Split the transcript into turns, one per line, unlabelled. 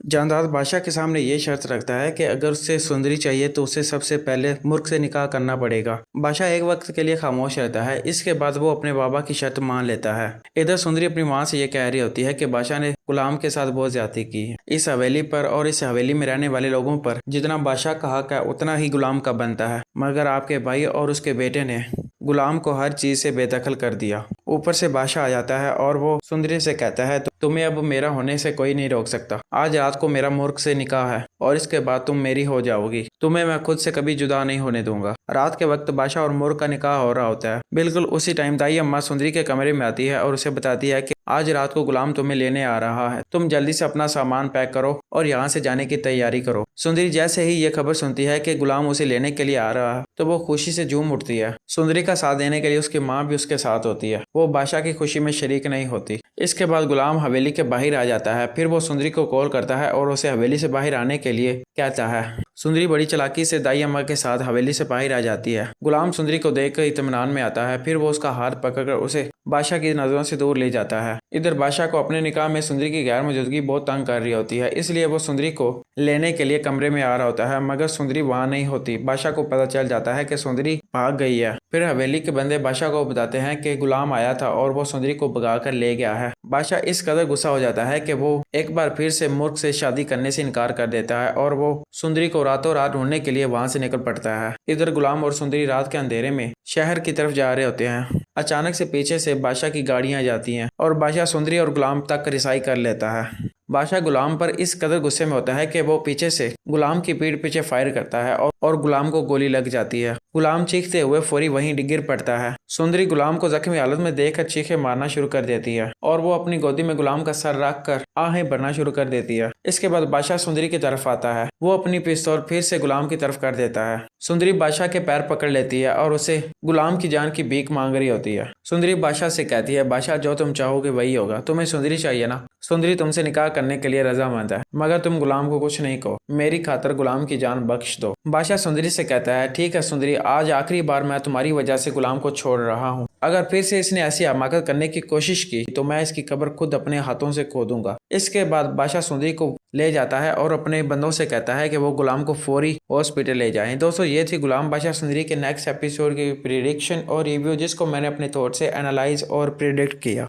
जानदार बादशाह के सामने ये शर्त रखता है कि अगर उससे सुंदरी चाहिए तो उसे सबसे पहले मुर्ख से निकाह करना पड़ेगा। बादशाह एक वक्त के लिए खामोश रहता है। इसके बाद वो अपने बाबा की शर्त मान लेता है। इधर सुंदरी अपनी माँ से ये कह रही होती है कि बादशाह ने गुलाम के साथ बहुत ज्यादती की है। इस हवेली पर और इस हवेली में रहने वाले लोगों पर जितना बादशाह का हक है उतना ही गुलाम का बनता है, मगर आपके भाई और उसके बेटे ने गुलाम को हर चीज से बेदखल कर दिया। ऊपर से बादशाह आ जाता है और वो सुंदरी से कहता है तुम्हें अब मेरा होने से कोई नहीं रोक सकता। आज रात को मेरा मुर्ख से निकाह है और इसके बाद तुम मेरी हो जाओगी। तुम्हें मैं खुद से कभी जुदा नहीं होने दूंगा। रात के वक्त बादशाह और मुर्ख का निकाह हो रहा होता है। बिल्कुल उसी टाइम दाई अम्मा सुंदरी के कमरे में आती है और उसे बताती है कि आज रात को गुलाम तुम्हें लेने आ रहा है। तुम जल्दी से अपना सामान पैक करो और यहाँ से जाने की तैयारी करो। सुंदरी जैसे ही ये खबर सुनती है कि गुलाम उसे लेने के लिए आ रहा है तो वो खुशी से झूम उठती है। सुंदरी का साथ देने के लिए उसकी माँ भी उसके साथ होती है। वो बादशाह की खुशी में शरीक नहीं होती। इसके बाद गुलाम हवेली के बाहर आ जाता है। फिर वो सुंदरी को कॉल करता है और उसे हवेली से बाहर आने के लिए कहता है। सुंदरी बड़ी चालाकी से दाई अम्मा के साथ हवेली से बाहर आ जाती है। गुलाम सुंदरी को देखकर इत्मीनान में आता है। फिर वो उसका हाथ पकड़कर उसे बादशाह की नजरों से दूर ले जाता है। इधर बादशाह को अपने निकाह में सुंदरी की गैर मौजूदगी बहुत तंग कर रही होती है, इसलिए वो सुंदरी को लेने के लिए कमरे में आ रहा होता है, मगर सुंदरी वहां नहीं होती। बादशाह को पता चल जाता है कि सुंदरी भाग गई है। फिर हवेली के बंदे बादशाह को बताते हैं कि गुलाम आया था और वो सुंदरी को भगा कर ले गया है। बादशाह इस कदर गुस्सा हो जाता है कि वो एक बार फिर से मुर्ख से शादी करने से इनकार कर देता है और वो सुंदरी को रातों रात ढूंढने के लिए वहां से निकल पड़ता है। इधर गुलाम और सुंदरी रात के अंधेरे में शहर की तरफ जा रहे होते हैं। अचानक से पीछे से बादशाह की गाड़ियां जाती हैं और बादशाह सुंदरी और गुलाम तक रिसाई कर लेता है। बादशाह गुलाम पर इस कदर गुस्से में होता है कि वो पीछे से गुलाम की पीठ पीछे फायर करता है और गुलाम को गोली लग जाती है। गुलाम चीखते हुए फौरी वहीं गिर पड़ता है। सुंदरी गुलाम को जख्मी हालत में देखकर चीखे मारना शुरू कर देती है और वो अपनी गोदी में गुलाम का सर रख कर आहें भरना शुरू कर देती है। इसके बाद बादशाह सुंदरी की तरफ आता है। वो अपनी पिस्तौल फिर से गुलाम की तरफ कर देता है। सुंदरी बादशाह के पैर पकड़ लेती है और उसे गुलाम की जान की भीख मांग रही होती है। सुंदरी बादशाह से कहती है, बादशाह जो तुम चाहोगे वही होगा। तुम्हें सुंदरी चाहिए ना? सुंदरी तुमसे निकाह करने के लिए रजामंद है, मगर तुम गुलाम को कुछ नहीं कहो। मेरी खातर गुलाम की जान बख्श दो। बादशाह सुंदरी से कहता है, ठीक है सुंदरी, आज आखिरी बार मैं तुम्हारी वजह से गुलाम को छोड़ रहा हूँ। अगर फिर से इसने ऐसी हमाकत करने की कोशिश की तो मैं इसकी कब्र खुद अपने हाथों से खोदूंगा। इसके बाद बादशाह सुंदरी को ले जाता है और अपने बंदों से कहता है कि वो गुलाम को फौरी हॉस्पिटल ले जाएं। दोस्तों, ये थी गुलाम बादशाह सुंदरी के नेक्स्ट एपिसोड की प्रिडिक्शन और रिव्यू, जिसको मैंने अपने थॉट से एनालाइज और प्रिडिक्ट किया।